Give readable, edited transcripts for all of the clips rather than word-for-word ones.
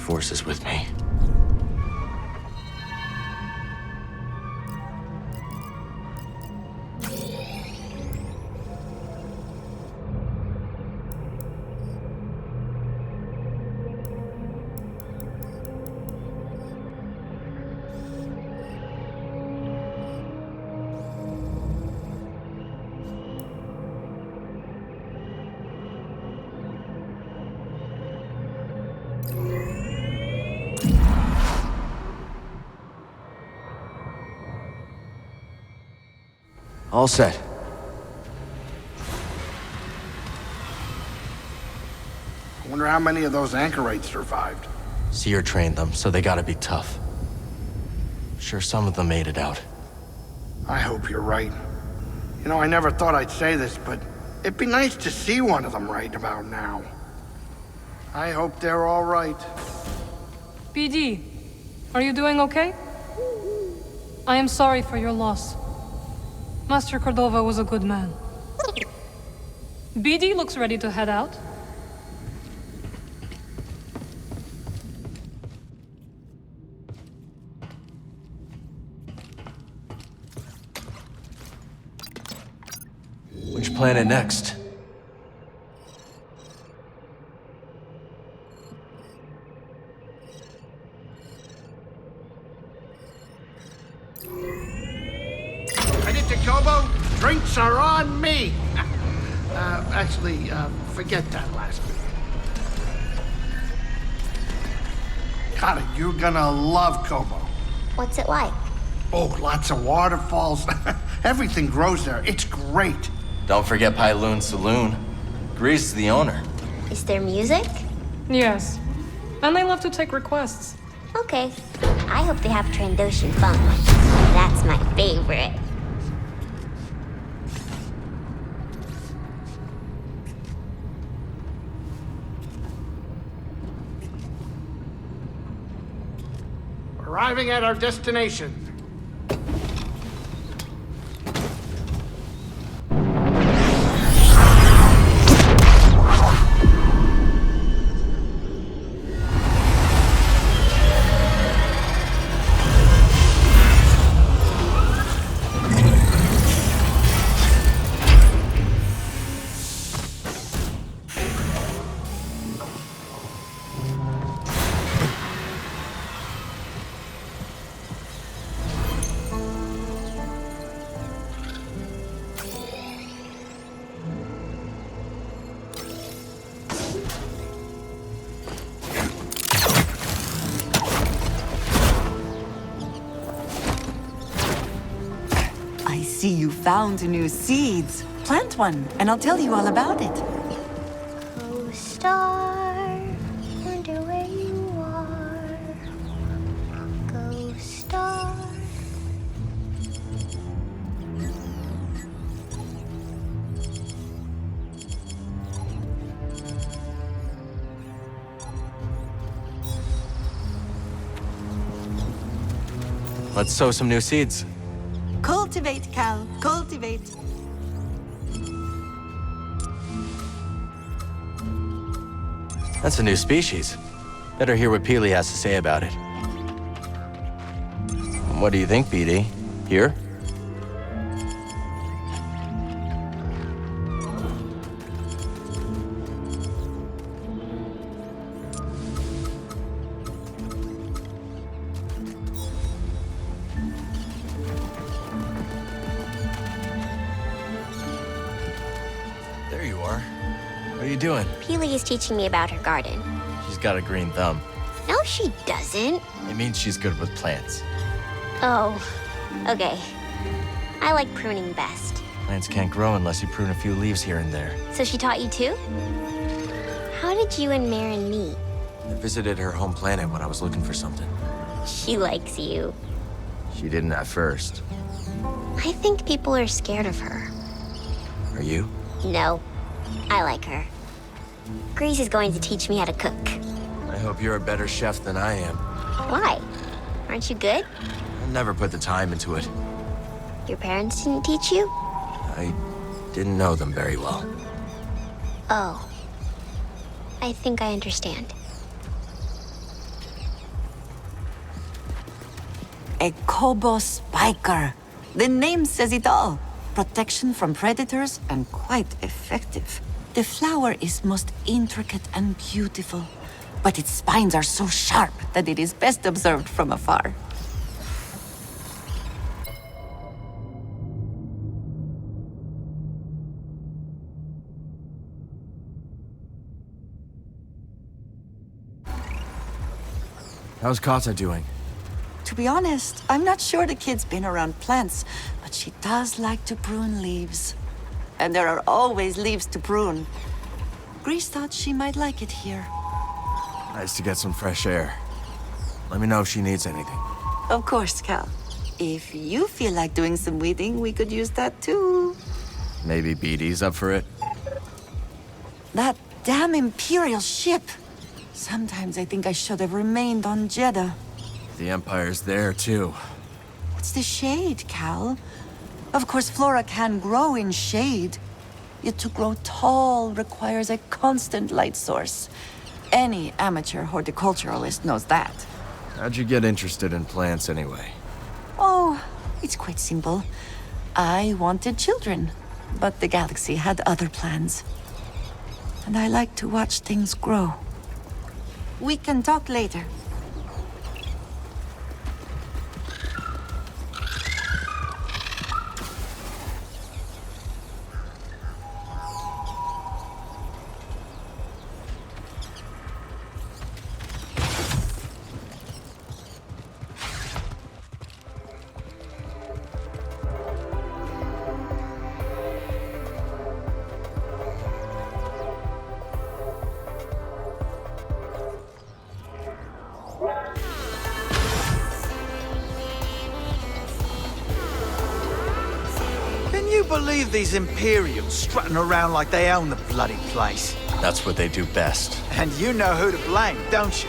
Force is with me. All set. I wonder how many of those anchorites survived. Seer trained them, so they gotta be tough. Sure, some of them made it out. I hope you're right. You know, I never thought I'd say this, but it'd be nice to see one of them right about now. I hope they're all right. BD, are you doing okay? I am sorry for your loss. Master Cordova was a good man. BD looks ready to head out. Which planet next? Headed to Koboh? Drinks are on me! Actually, forget that last bit. Got it, you're gonna love Koboh. What's it like? Oh, lots of waterfalls. Everything grows there. It's great. Don't forget Pyloon Saloon. Grease is the owner. Is there music? Yes. And they love to take requests. Okay. I hope they have Trandoshan funk. That's my favorite. Arriving at our destination. I see you found new seeds. Plant one, and I'll tell you all about it. Oh, star, wonder where you are. Go, star. Let's sow some new seeds. Cultivate, Cal. Cultivate. That's a new species. Better hear what Peely has to say about it. What do you think, BD? Here? There you are. What are you doing? Peely is teaching me about her garden. She's got a green thumb. No, she doesn't. It means she's good with plants. Oh, okay. I like pruning best. Plants can't grow unless you prune a few leaves here and there. So she taught you too? How did you and Marin meet? I visited her home planet when I was looking for something. She likes you. She didn't at first. I think people are scared of her. Are you? No, I like her. Grease is going to teach me how to cook. I hope you're a better chef than I am. Why? Aren't you good? I never put the time into it. Your parents didn't teach you? I didn't know them very well. Oh. I think I understand. A Koboh spiker. The name says it all. Protection from predators and quite effective. The flower is most intricate and beautiful, but its spines are so sharp that it is best observed from afar. How's Kata doing? To be honest, I'm not sure the kid's been around plants, but she does like to prune leaves. And there are always leaves to prune. Grease thought she might like it here. Nice to get some fresh air. Let me know if she needs anything. Of course, Cal. If you feel like doing some weeding, we could use that too. Maybe BD's up for it? That damn Imperial ship. Sometimes I think I should have remained on Jeddah. The Empire's there, too. It's the shade, Cal. Of course, flora can grow in shade. Yet to grow tall requires a constant light source. Any amateur horticulturalist knows that. How'd you get interested in plants, anyway? Oh, it's quite simple. I wanted children, but the galaxy had other plans. And I like to watch things grow. We can talk later. Can you believe these Imperials strutting around like they own the bloody place? That's what they do best. And you know who to blame, don't you?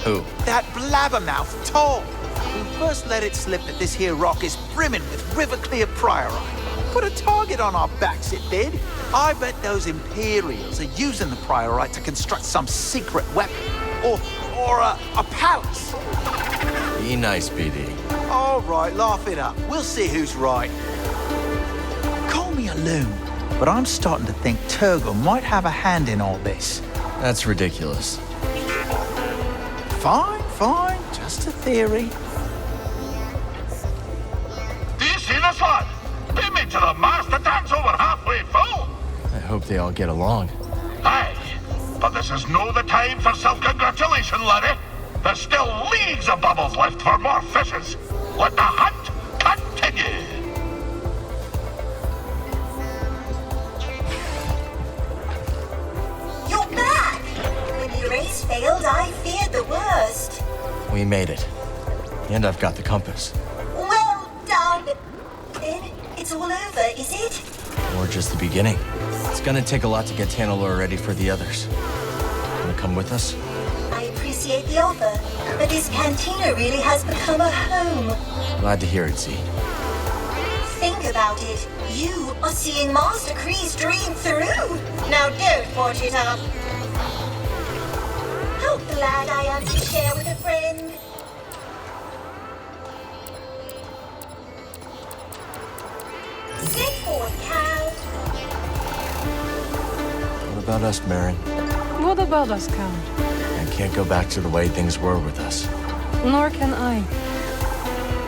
Who? That blabbermouth Tall, who first let it slip that this here rock is brimming with river-clear priorite. Put a target on our backs, it did. I bet those Imperials are using the priorite to construct some secret weapon. Or a palace. Be nice, BD. All right, laugh it up. We'll see who's right. Call me a loon, but I'm starting to think Turgle might have a hand in all this. That's ridiculous. Fine, fine. Just a theory. Do you see this lad? The image of the master tank's over halfway full. I hope they all get along. Aye, but this is no the time for self-congratulation, laddie. There's still leagues of bubbles left for more fishes. Let the hunt continue. You're back! When the race failed, I feared the worst. We made it. And I've got the compass. Well done! Then it's all over, is it? Or just the beginning. It's gonna take a lot to get Tanalor ready for the others. Wanna come with us? I appreciate the offer, but this cantina really has become a home. Glad to hear it, Z. Think about it. You are seeing Master Kree's dream through. Now don't watch it up. How glad I am to share with a friend. Sit forth, Cal. What about us, Marin? What about us, Cal? I can't go back to the way things were with us. Nor can I.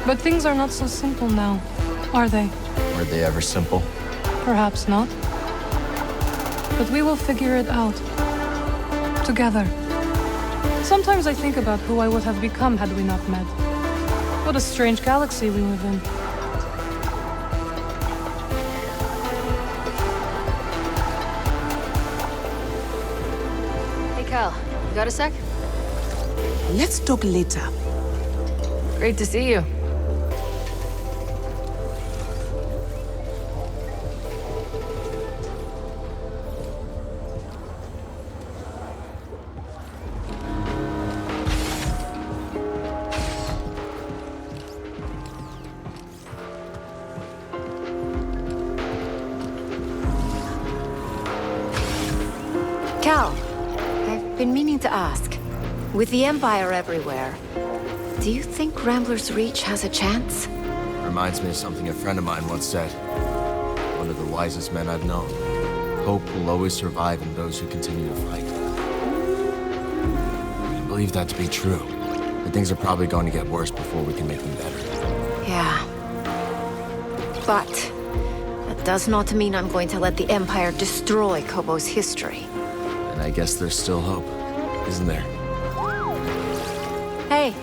But things are not so simple now, are they? Were they ever simple? Perhaps not. But we will figure it out. Together. Sometimes I think about who I would have become had we not met. What a strange galaxy we live in. Hey, Cal. You got a sec? Let's talk later. Great to see you. Cal, I've been meaning to ask. With the Empire everywhere, Do you think Rambler's Reach has a chance? Reminds me of something a friend of mine once said. One of the wisest men I've known. Hope will always survive in those who continue to fight. I believe that to be true. But things are probably going to get worse before we can make them better. Yeah. But that does not mean I'm going to let the Empire destroy Koboh's history. And I guess there's still hope, isn't there? Hey.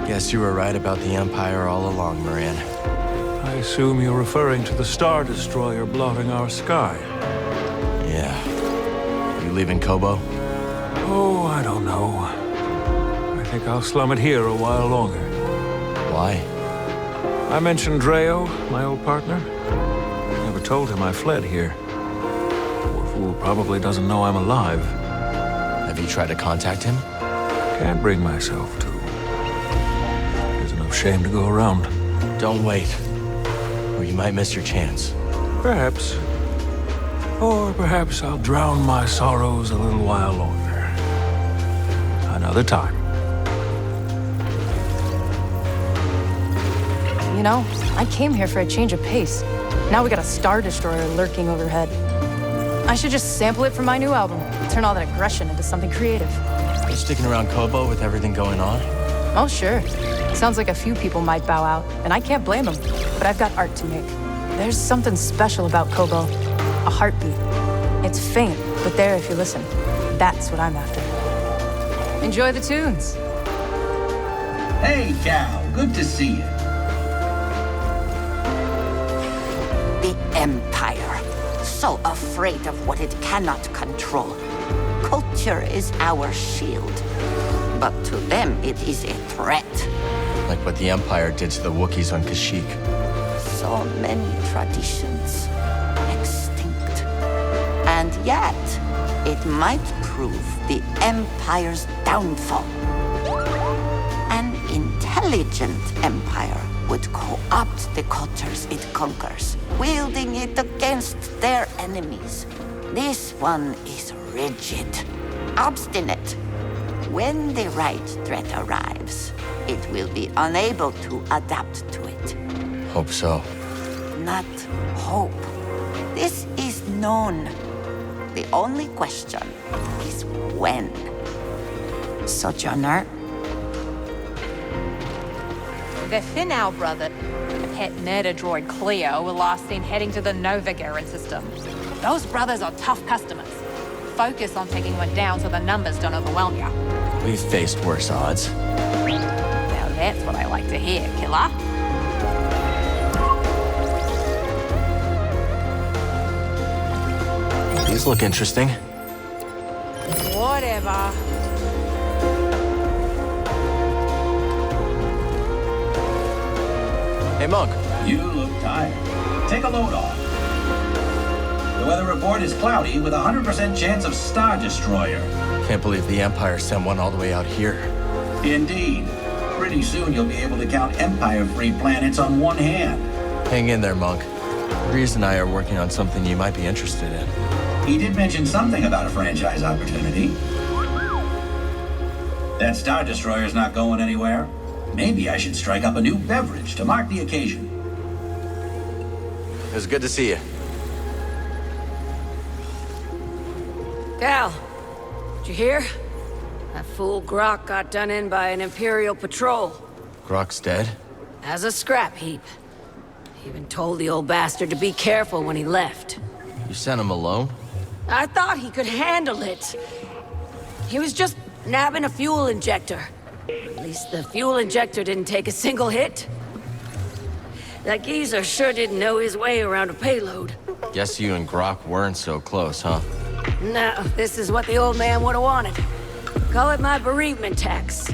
Guess you were right about the Empire all along, Moran. I assume you're referring to the Star Destroyer blotting our sky. Yeah. You leaving Koboh? Oh, I don't know. I think I'll slum it here a while longer. Why? I mentioned Dreo, my old partner. Never told him I fled here. Poor fool probably doesn't know I'm alive. Have you tried to contact him? Can't bring myself to. There's enough shame to go around. Don't wait, or you might miss your chance. Perhaps. Or perhaps I'll drown my sorrows a little while longer. Another time. You know, I came here for a change of pace. Now we got a Star Destroyer lurking overhead. I should just sample it for my new album. Turn all that aggression into something creative. You're sticking around Koboh with everything going on? Oh, sure. Sounds like a few people might bow out, and I can't blame them. But I've got art to make. There's something special about Koboh. A heartbeat. It's faint, but there if you listen. That's what I'm after. Enjoy the tunes. Hey, Cal. Good to see you. The Empire. So afraid of what it cannot control. Culture is our shield. But to them, it is a threat. Like what the Empire did to the Wookiees on Kashyyyk. So many traditions extinct. And yet, it might prove the Empire's downfall. An intelligent Empire would co-opt the cultures it conquers, wielding it against their enemies. This one is rigid, obstinate. When the right threat arrives, it will be unable to adapt to it. Hope so. Not hope. This is known. The only question is when. Sojourner? The Finnow brother, the pet murder droid Cleo, were last seen heading to the Nova Garen system. Those brothers are tough customers. Focus on taking one down so the numbers don't overwhelm you. We've faced worse odds. Now that's what I like to hear, killer. These look interesting. Whatever. Hey, Monk. You look tired. Take a load off. The weather report is cloudy with a 100% chance of Star Destroyer. Can't believe the Empire sent one all the way out here. Indeed. Pretty soon you'll be able to count Empire-free planets on one hand. Hang in there, Monk. Reese and I are working on something you might be interested in. He did mention something about a franchise opportunity. That Star Destroyer's not going anywhere. Maybe I should strike up a new beverage to mark the occasion. It was good to see you. Cal, did you hear? That fool Grok got done in by an Imperial patrol. Grok's dead? As a scrap heap. Even told the old bastard to be careful when he left. You sent him alone? I thought he could handle it. He was just nabbing a fuel injector. At least the fuel injector didn't take a single hit. That geezer sure didn't know his way around a payload. Guess you and Grok weren't so close, huh? No, this is what the old man would have wanted. Call it my bereavement tax.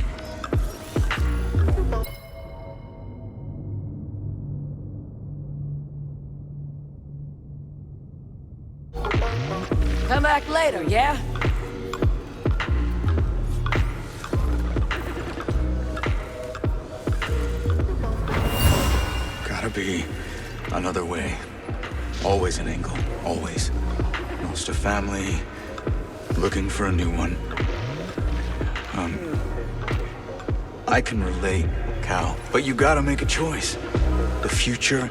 Come back later, yeah? Gotta be another way. Always an angle, always. Lost a family, looking for a new one. I can relate, Cal. But you gotta make a choice. The future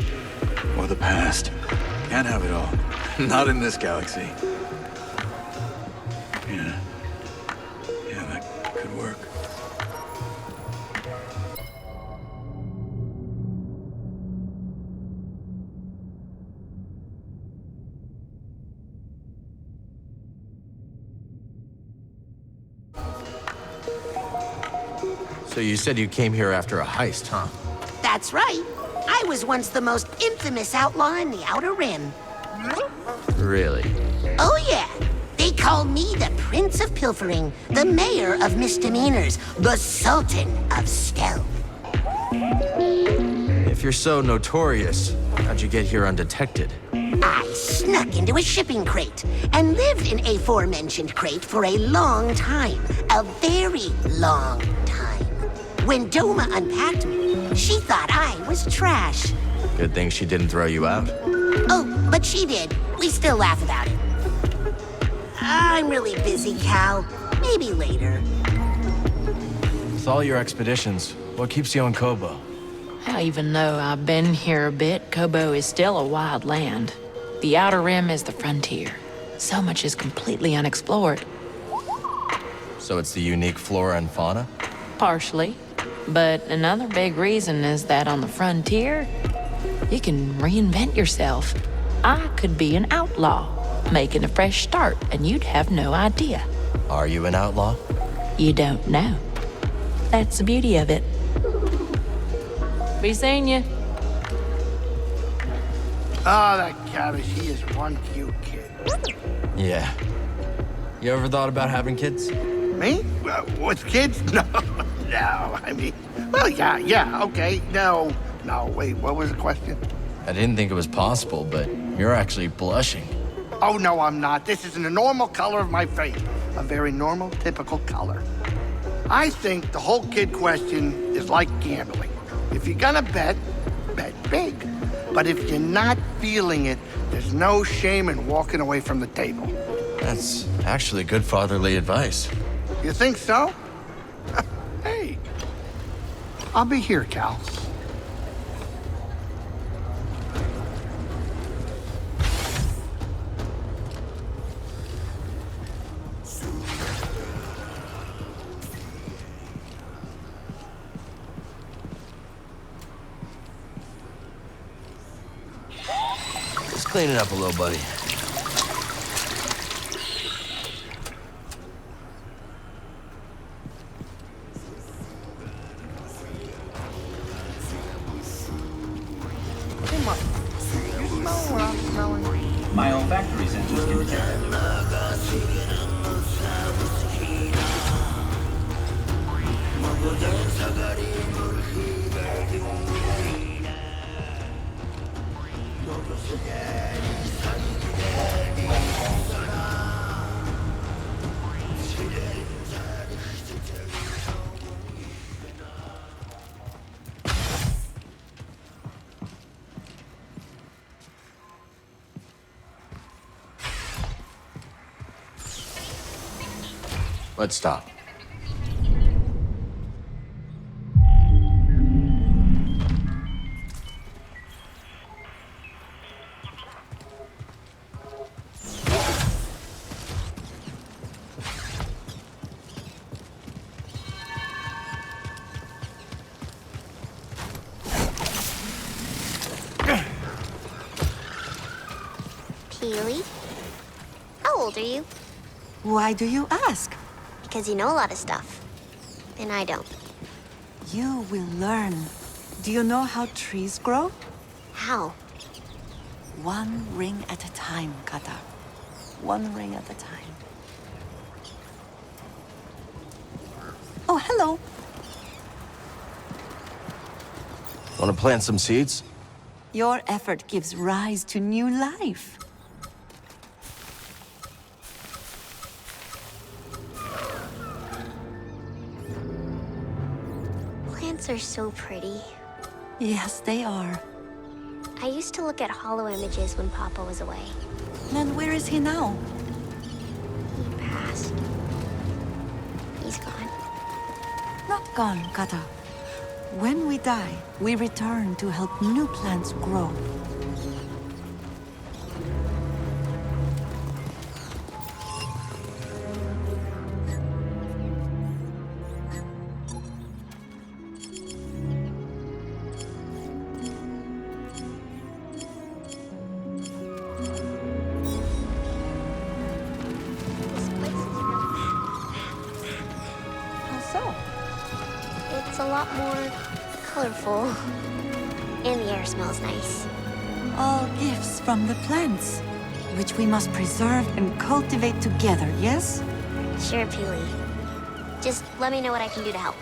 or the past. Can't have it all. Not in this galaxy. Yeah. Yeah, that could work. So you said you came here after a heist, huh? That's right. I was once the most infamous outlaw in the Outer Rim. Really? Oh, yeah. They call me the Prince of Pilfering, the Mayor of Misdemeanors, the Sultan of Stealth. If you're so notorious, how'd you get here undetected? I snuck into a shipping crate and lived in a aforementioned crate for a long time. A very long time. When Doma unpacked me, she thought I was trash. Good thing she didn't throw you out. Oh, but she did. We still laugh about it. I'm really busy, Cal. Maybe later. With all your expeditions, what keeps you on Koboh? Even though I've been here a bit, Koboh is still a wild land. The Outer Rim is the frontier. So much is completely unexplored. So it's the unique flora and fauna? Partially. But another big reason is that on the frontier, you can reinvent yourself. I could be an outlaw, making a fresh start, and you'd have no idea. Are you an outlaw? You don't know. That's the beauty of it. Be seeing you. Oh, that Cabbage, he is one cute kid. Yeah. You ever thought about having kids? Me? With kids? No, no, I mean, well, yeah, okay. No, wait, what was the question? I didn't think it was possible, but you're actually blushing. Oh, no, I'm not. This isn't a normal color of my face. A very normal, typical color. I think the whole kid question is like gambling. If you're gonna bet big. But if you're not feeling it, there's no shame in walking away from the table. That's actually good fatherly advice. You think so? Hey, I'll be here, Cal. Just clean it up a little, buddy. My olfactory sensors can detect it. Let's stop. Peely? How old are you? Why do you ask? Because you know a lot of stuff. And I don't. You will learn. Do you know how trees grow? How? One ring at a time, Kata. One ring at a time. Oh, hello. Want to plant some seeds? Your effort gives rise to new life. Plants are so pretty. Yes, they are. I used to look at hollow images when Papa was away. Then where is he now? He passed. He's gone. not gone, Kata. When we die, we return to help new plants grow. It's a lot more colorful. And the air smells nice. All gifts from the plants, which we must preserve and cultivate together, yes? Sure, Peely. Just let me know what I can do to help.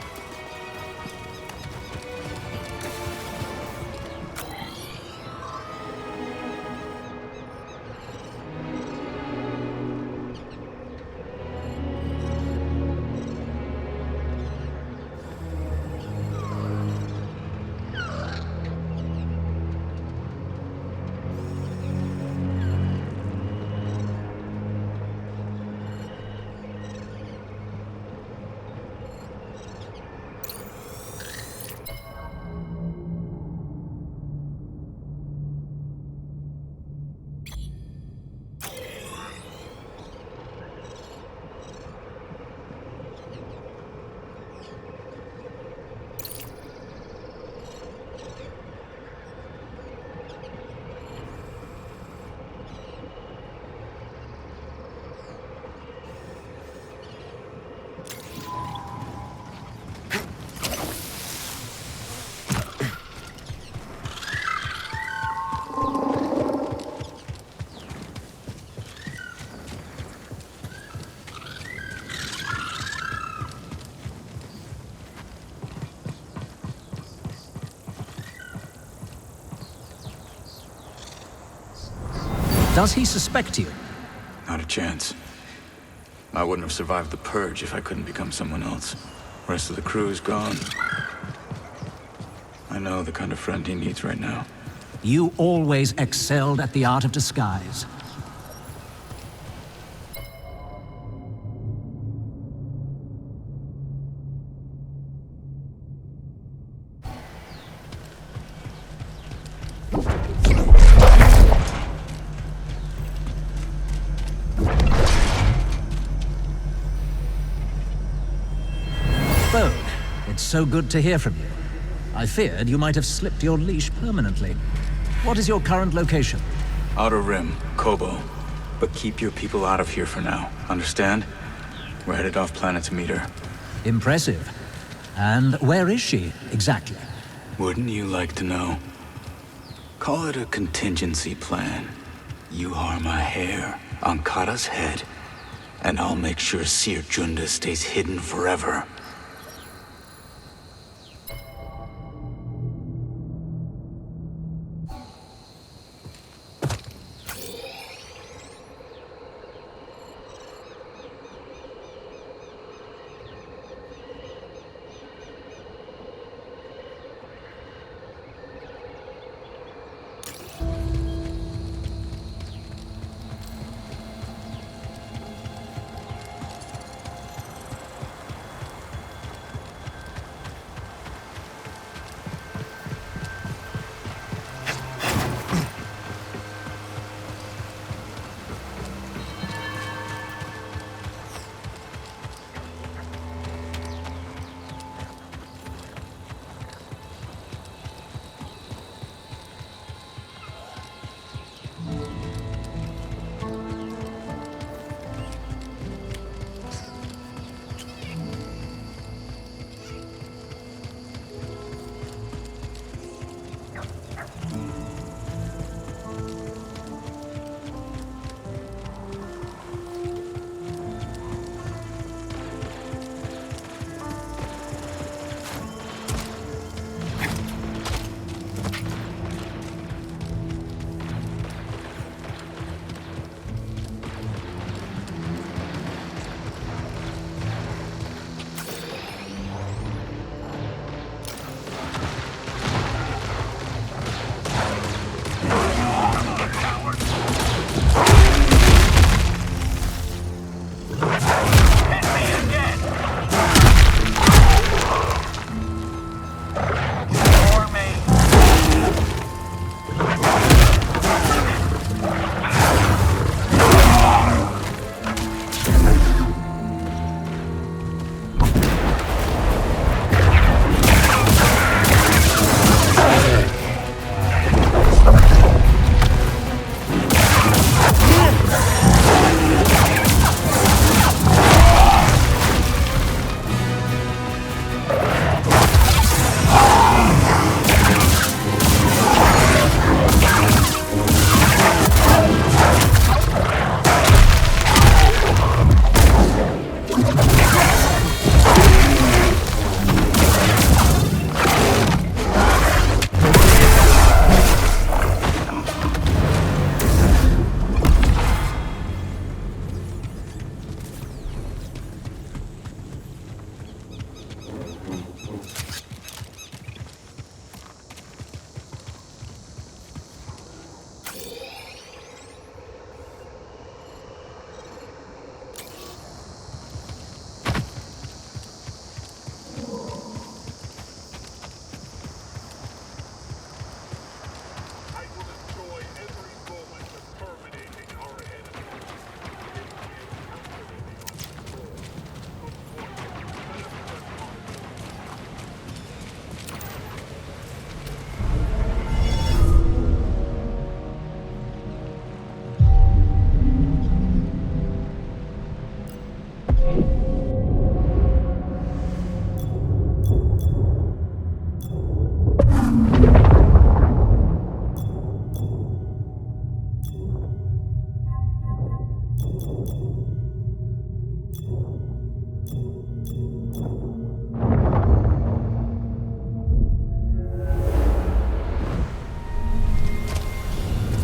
Does he suspect you? Not a chance. I wouldn't have survived the purge if I couldn't become someone else. Rest of the crew is gone. I know the kind of friend he needs right now. You always excelled at the art of disguise. Bone, it's so good to hear from you. I feared you might have slipped your leash permanently. What is your current location? Outer Rim, Koboh. But keep your people out of here for now, understand? We're headed off planet to meet her. Impressive. And where is she, exactly? Wouldn't you like to know? Call it a contingency plan. You harm a hair on Kata's head, and I'll make sure Seer Junda stays hidden forever.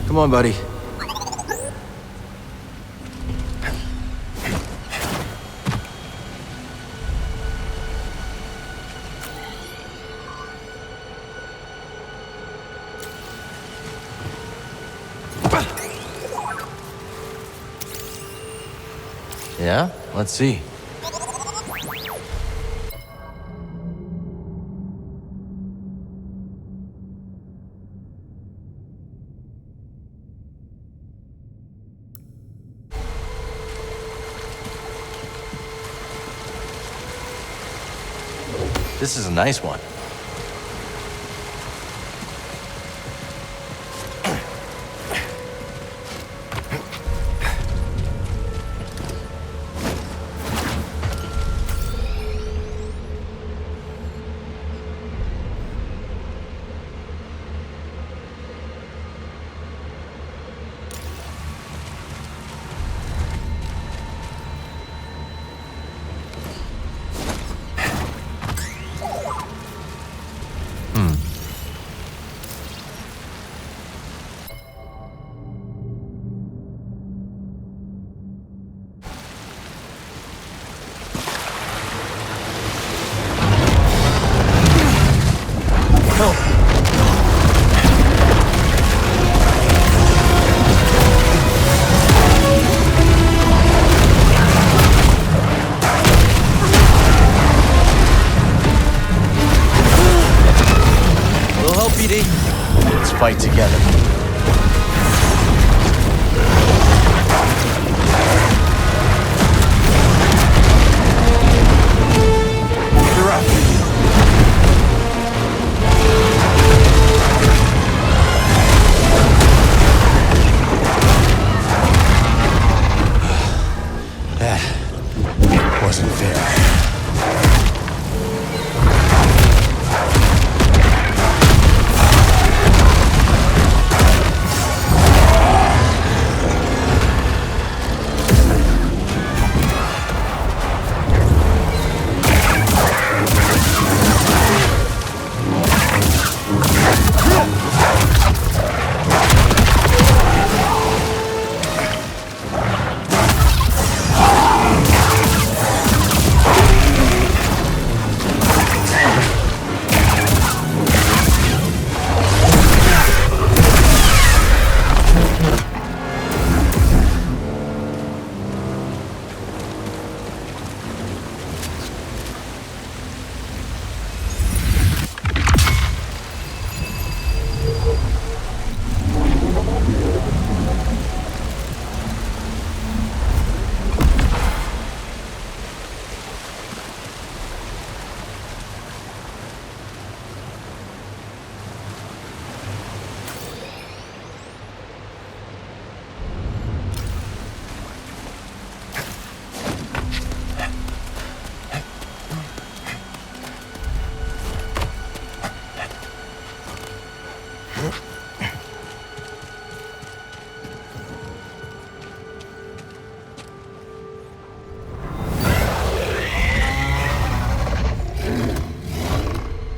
Come on, buddy. Yeah? Let's see. This is a nice one. Let's fight together. You're up. That wasn't fair.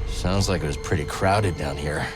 Sounds like it was pretty crowded down here.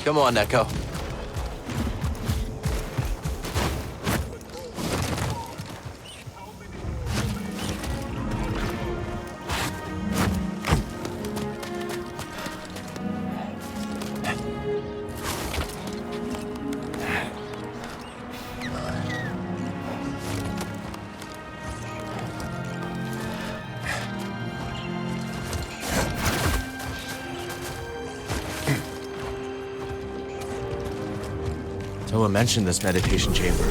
Come on, Neko. Toa mentioned this meditation chamber.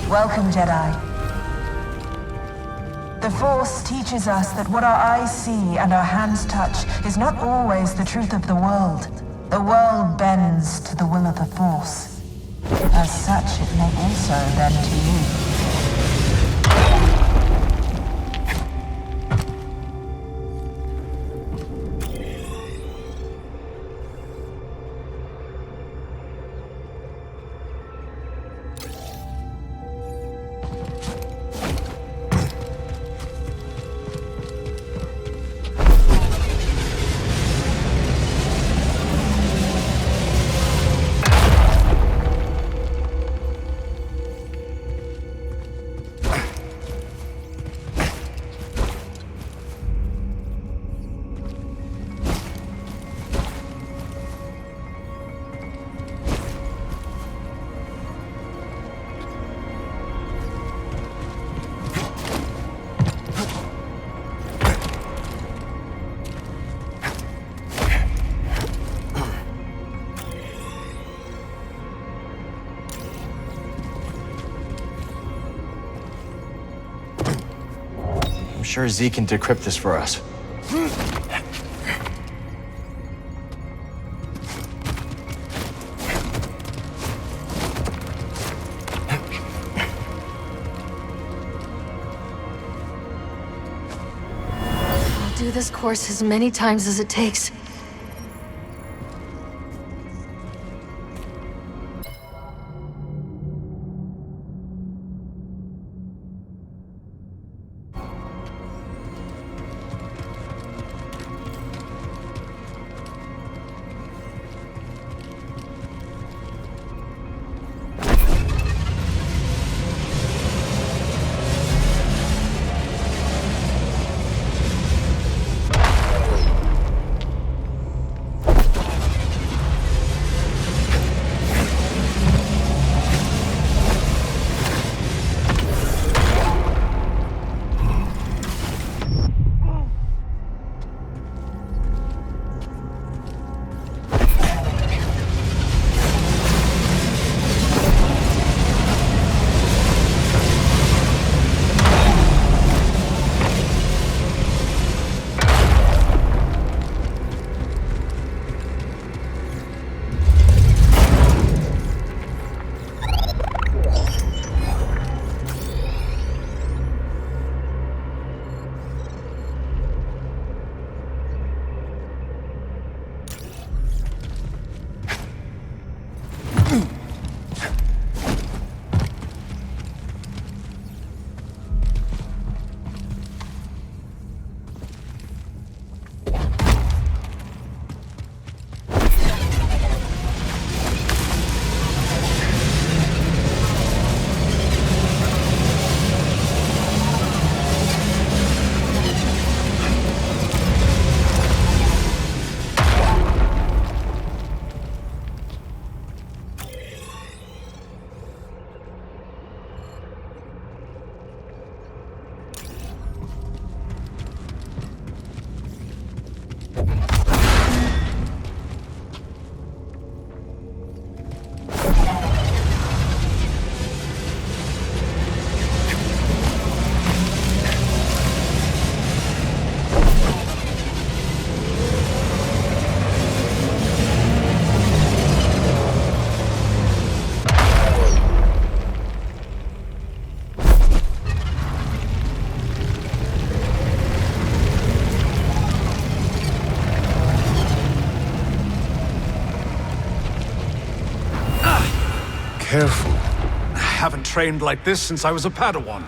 Welcome, Jedi. The Force teaches us that what our eyes see and our hands touch is not always the truth of the world. The world bends to the will of the Force. As such, it may also bend to you. I'm sure Z can decrypt this for us. I'll do this course as many times as it takes. careful. I haven't trained like this since I was a Padawan.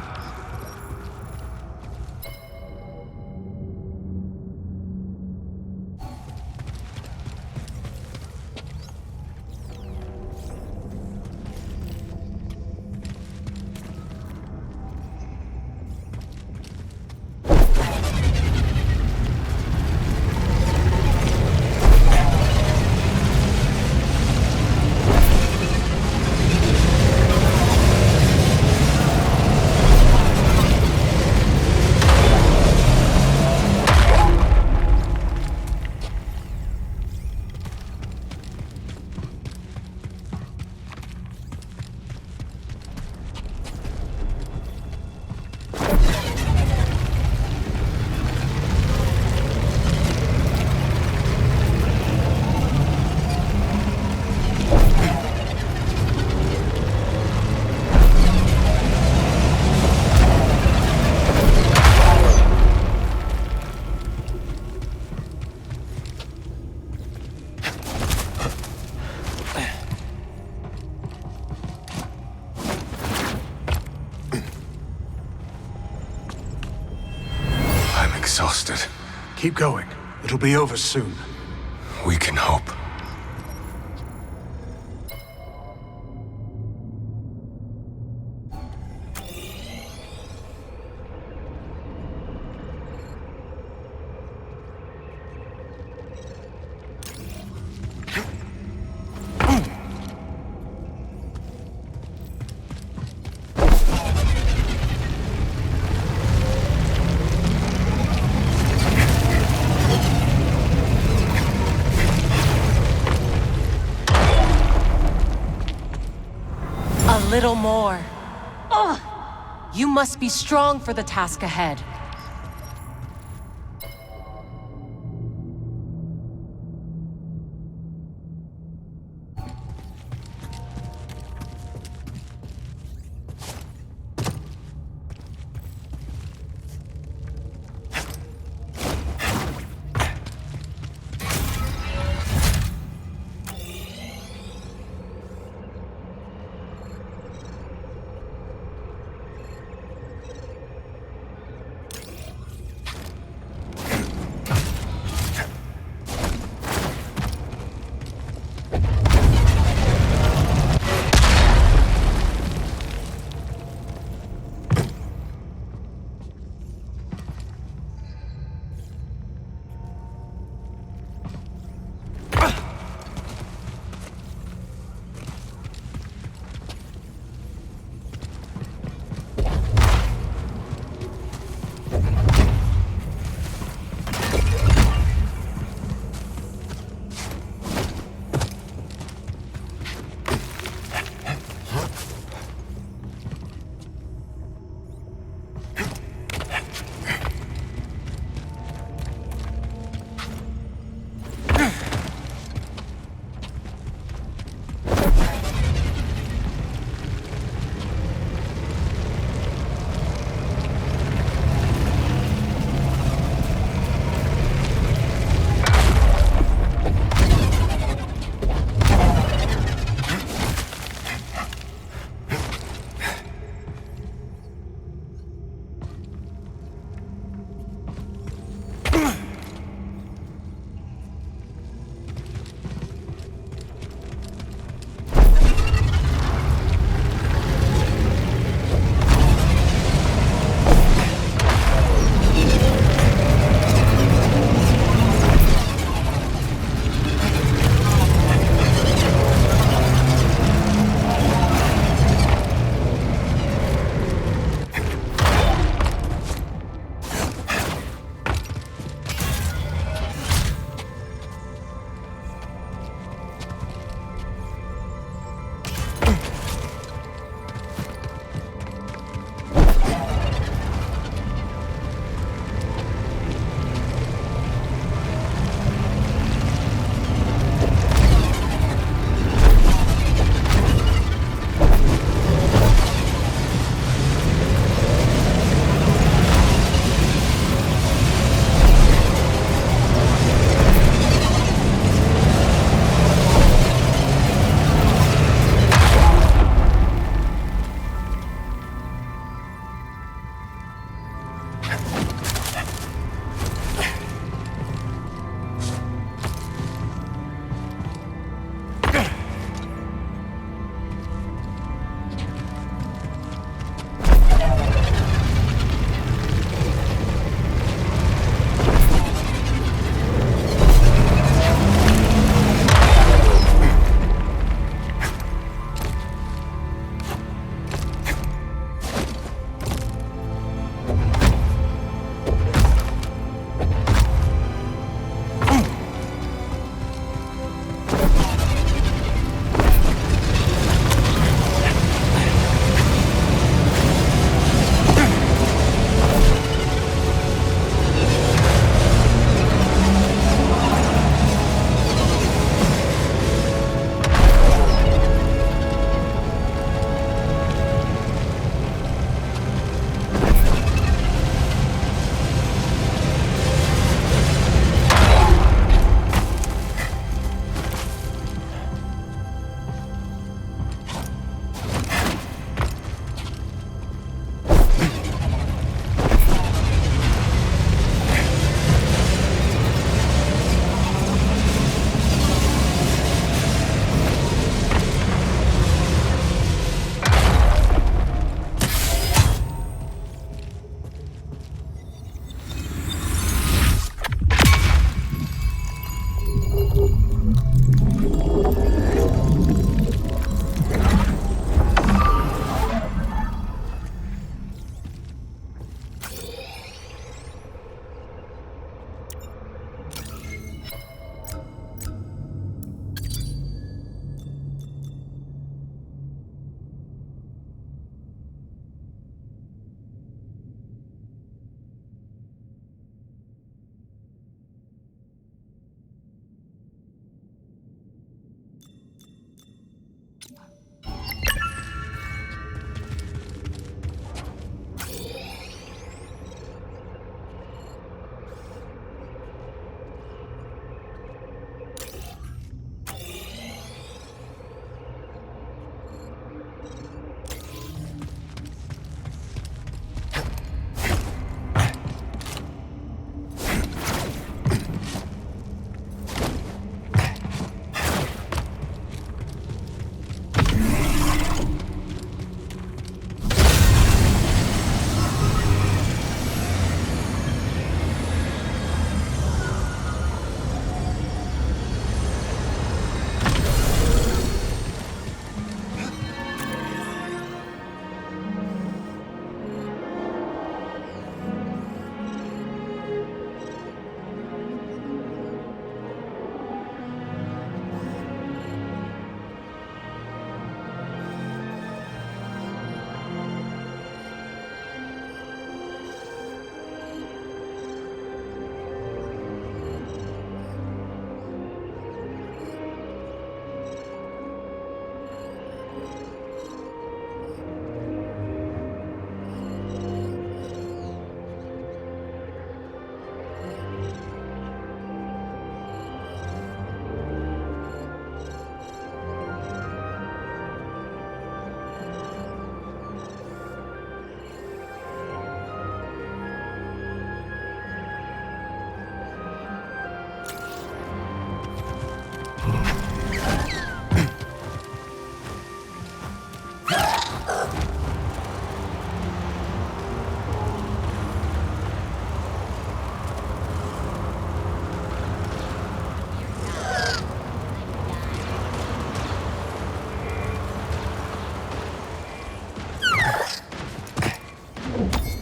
Exhausted. Keep going. It'll be over soon. We can hope. A little more. Ugh! You must be strong for the task ahead.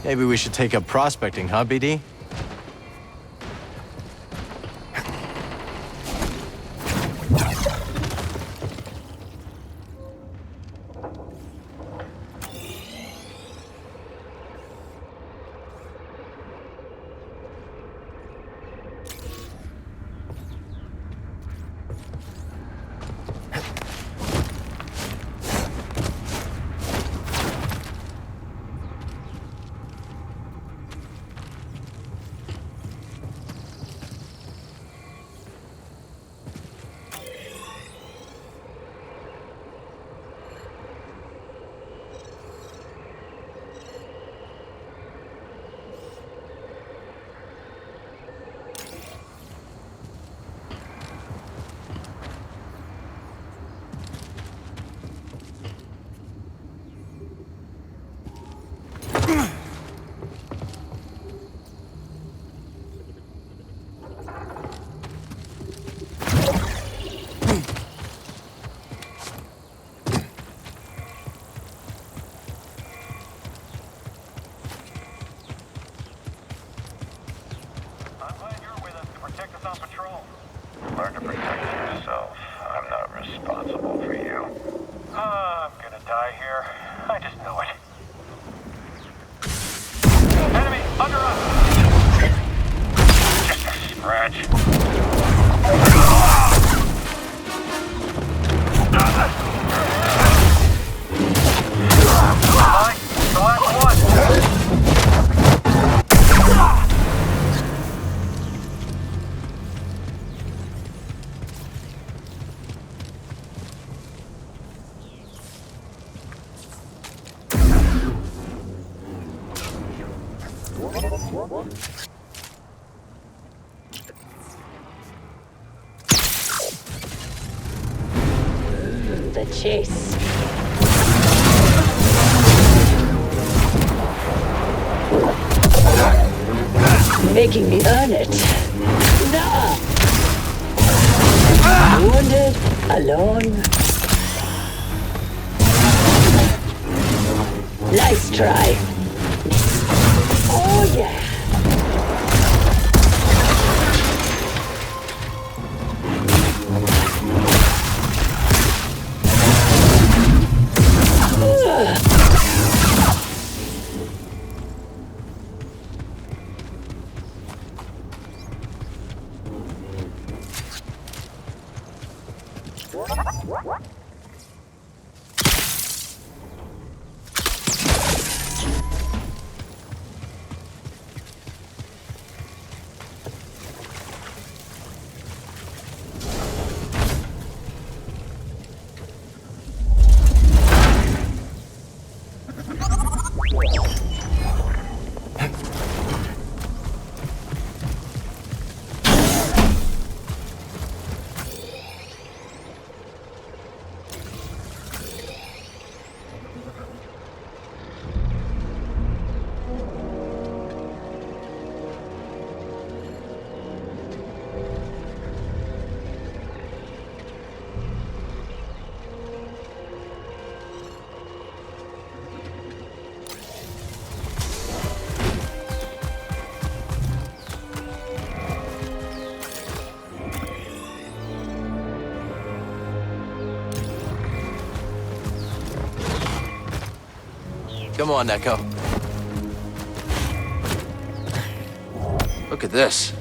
Maybe we should take up prospecting, huh, BD? Learn to protect yourself. I'm not responsible for you. I'm gonna die here. I just know it. Enemy under us! Just a scratch. Mine, the last one. The chase. Making me earn it. Nah. Wounded, alone. Nice try. Oh yeah. Come on, Echo. Look at this.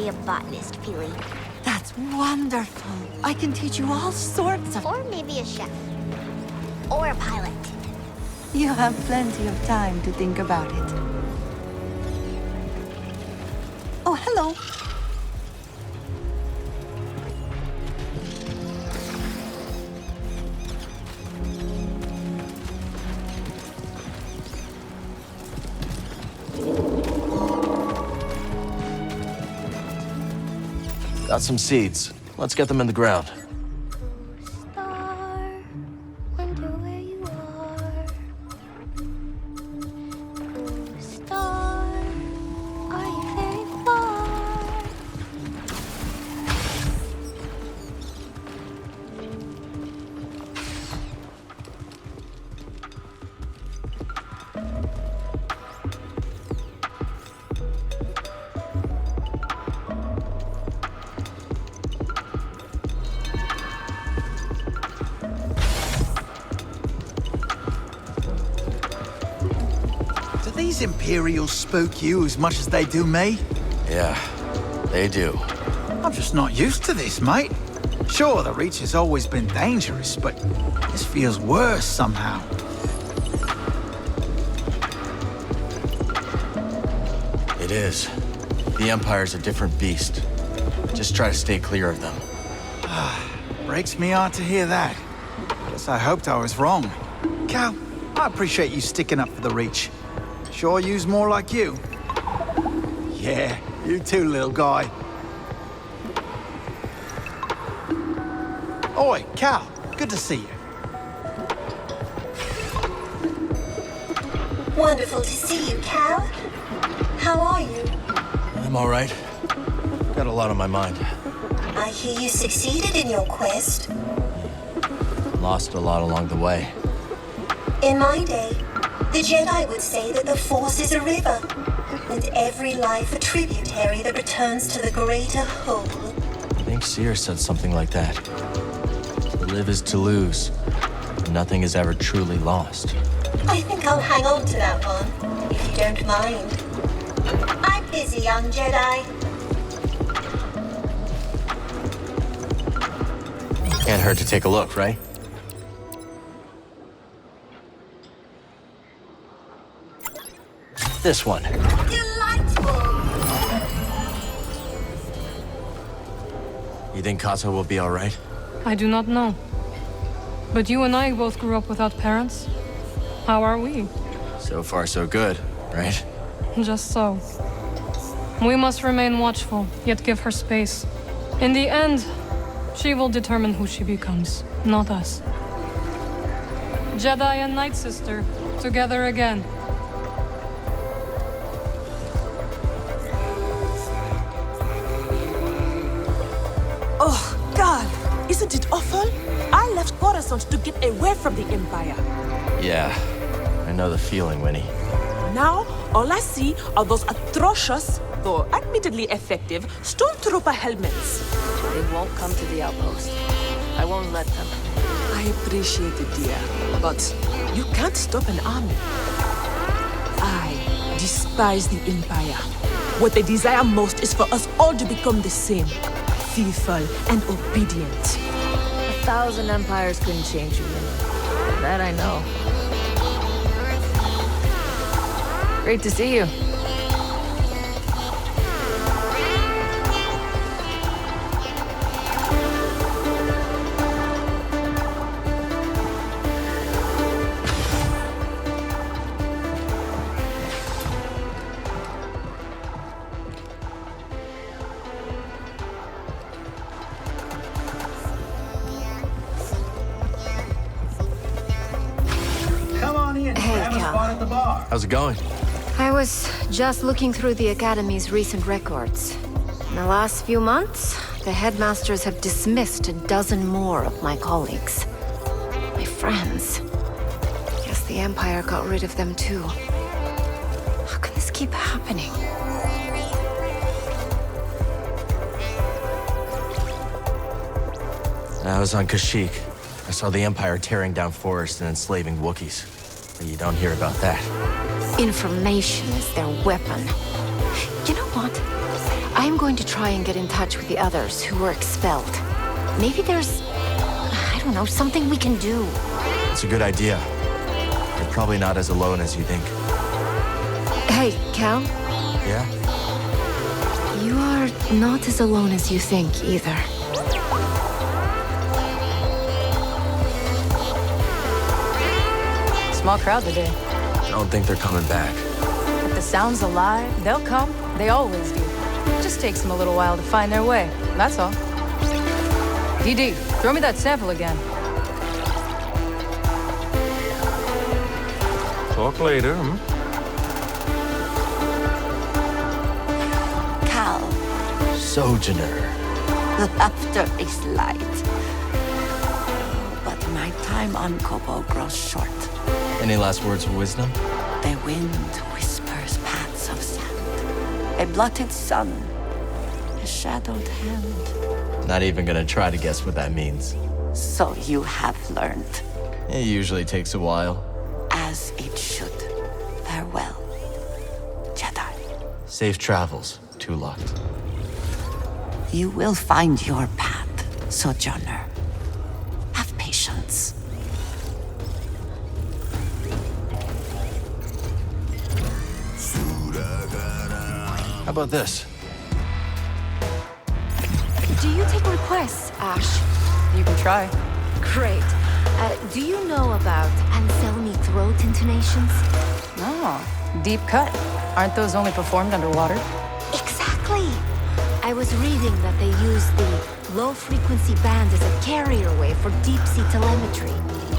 a botanist, Peely. That's wonderful. I can teach you all sorts of... Or maybe a chef. Or a pilot. You have plenty of time to think about it. Oh, hello. Got some seeds. Let's get them in the ground. These Imperials spook you as much as they do me? Yeah, they do. I'm just not used to this, mate. Sure, the Reach has always been dangerous, but this feels worse somehow. It is. The Empire's a different beast. Just try to stay clear of them. Breaks me heart to hear that. Guess I hoped I was wrong. Cal, I appreciate you sticking up for the Reach. Sure use more like you. Yeah, you too, little guy. Oi, Cal, good to see you. Wonderful to see you, Cal. How are you? I'm all right. Got a lot on my mind. I hear you succeeded in your quest. Lost a lot along the way. In my day, the Jedi would say that the Force is a river, and every life a tributary that returns to the greater whole. I think Seer said something like that. To live is to lose. Nothing is ever truly lost. I think I'll hang on to that one, if you don't mind. I'm busy, young Jedi. Can't hurt to take a look, right? This one. You think Kato will be all right? I do not know. But you and I both grew up without parents. How are we? So far, so good, right? Just so. We must remain watchful, yet give her space. In the end, she will determine who she becomes, not us. Jedi and Night Sister, together again. Oh, God! Isn't it awful? I left Coruscant to get away from the Empire. Yeah, I know the feeling, Winnie. Now, all I see are those atrocious, though admittedly effective, stormtrooper helmets. They won't come to the outpost. I won't let them. I appreciate it, dear, but you can't stop an army. I despise the Empire. What they desire most is for us all to become the same. Fearful and obedient. 1,000 empires couldn't change you, Minnie. That I know. Great to see you. How's it going? I was just looking through the Academy's recent records. In the last few months, the headmasters have dismissed a dozen more of my colleagues. My friends. Guess the Empire got rid of them too. How can this keep happening? I was on Kashyyyk. I saw the Empire tearing down forests and enslaving Wookiees. But you don't hear about that. Information is their weapon. You know what? I I'm going to try and get in touch with the others who were expelled. Maybe there's, I don't know, something we can do. It's a good idea. You're probably not as alone as you think. Hey, Cal, Yeah? you are not as alone as you think either. Small crowd today. I don't think they're coming back. If the sound's alive, they'll come. They always do. It just takes them a little while to find their way. That's all. DD, throw me that sample again. Talk later, hmm? Cal, Sojourner. laughter is light. But my time on Koboh grows short. Any last words of wisdom? The wind whispers paths of sand. A blotted sun. A shadowed hand. Not even gonna try to guess what that means. So you have learned. It usually takes a while. As it should. Farewell, Jedi. Safe travels, Tulok. You will find your path, Sojourner. Have patience. How about this? Do you take requests, Ash? You can try. Great. Do you know about Anselmi throat intonations? Oh, deep cut. Aren't those only performed underwater? Exactly. I was reading that they use the low-frequency band as a carrier wave for deep-sea telemetry.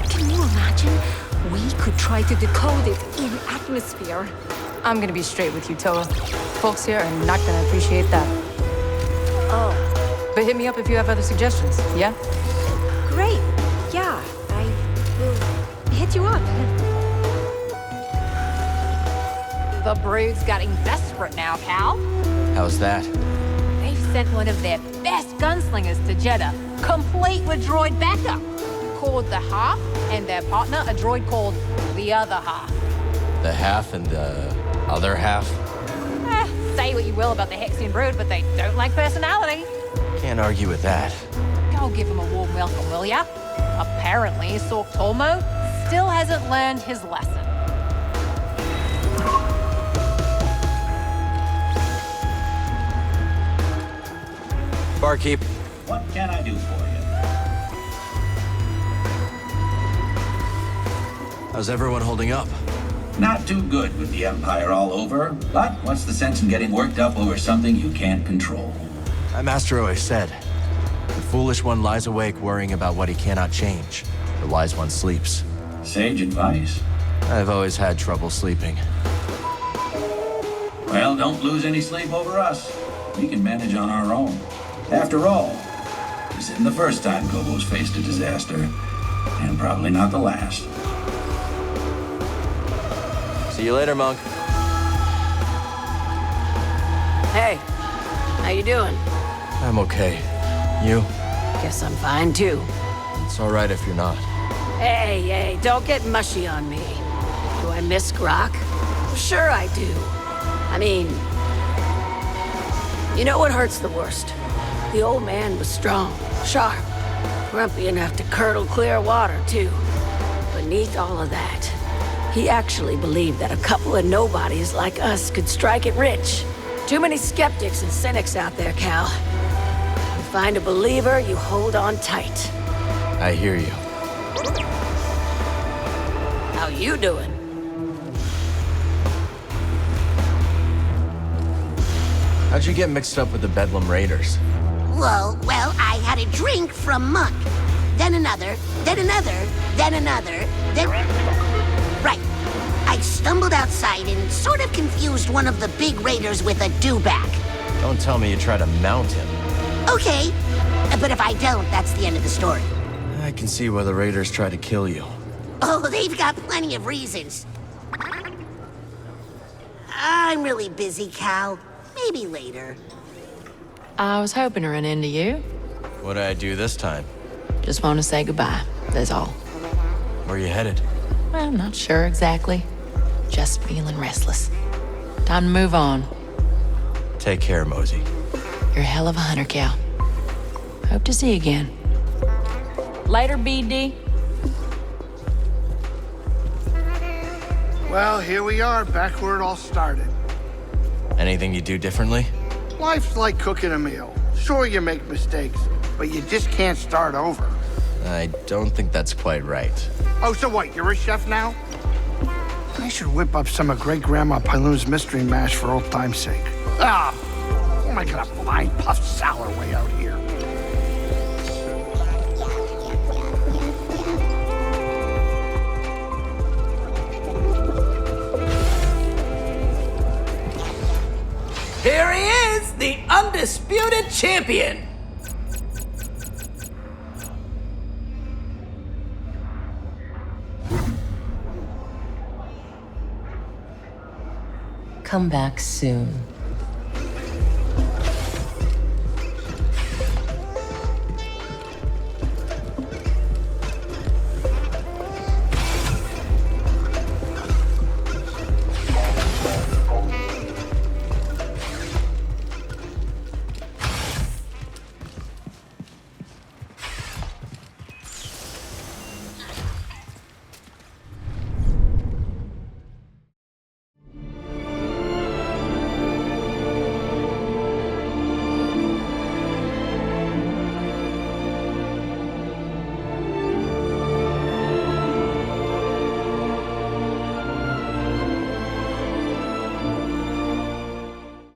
Can you imagine? We could try to decode it in atmosphere. I'm gonna be straight with you, Toa. Folks here are not gonna appreciate that. Oh. But hit me up if you have other suggestions, yeah? Great. Yeah, I will hit you up. The brood's getting desperate now, Cal. How's that? They've sent one of their best gunslingers to Jeddah, complete with droid backup, called the Half, and their partner, a droid called the Other Half. The half and the other half? Say what you will about the Hexian brood, but they don't lack personality. Can't argue with that. Go give him a warm welcome, will ya? Apparently, Sork Tolmo still hasn't learned his lesson. Barkeep. What can I do for you? How's everyone holding up? Not too good with the Empire all over, but what's the sense in getting worked up over something you can't control? My master always said, the foolish one lies awake worrying about what he cannot change. The wise one sleeps. Sage advice. I've always had trouble sleeping. Well, don't lose any sleep over us. We can manage on our own. After all, this isn't the first time Koboh's faced a disaster, and probably not the last. See you later, Monk. Hey, how you doing? I'm okay. You? Guess I'm fine too. It's all right if you're not. Hey, don't get mushy on me. Do I miss Grok? Sure I do. I mean, you know what hurts the worst? The old man was strong, sharp, grumpy enough to curdle clear water, too. Beneath all of that, he actually believed that a couple of nobodies like us could strike it rich. Too many skeptics and cynics out there, Cal. You find a believer, you hold on tight. I hear you. How you doing? How'd you get mixed up with the Bedlam Raiders? Well, I had a drink from Monk. Then another, then another, then another, then... Right. I stumbled outside and sort of confused one of the big raiders with a dewback. Don't tell me you try to mount him. Okay. But if I don't, that's the end of the story. I can see why the Raiders try to kill you. Oh, they've got plenty of reasons. I'm really busy, Cal. Maybe later. I was hoping to run into you. What'd I do this time? Just want to say goodbye, that's all. Where you headed? Well, I'm not sure exactly. Just feeling restless. Time to move on. Take care, Mosey. You're a hell of a hunter, Cal. Hope to see you again. Later, BD. Well, here we are, back where it all started. Anything you do differently? Life's like cooking a meal. Sure, you make mistakes, but you just can't start over. I don't think that's quite right. Oh, so what, you're a chef now? I should whip up some of Great-Grandma Pyloon's mystery mash for old time's sake. Ah, where am I gonna find puffed salad way out here? Here he is, the undisputed champion! Come back soon.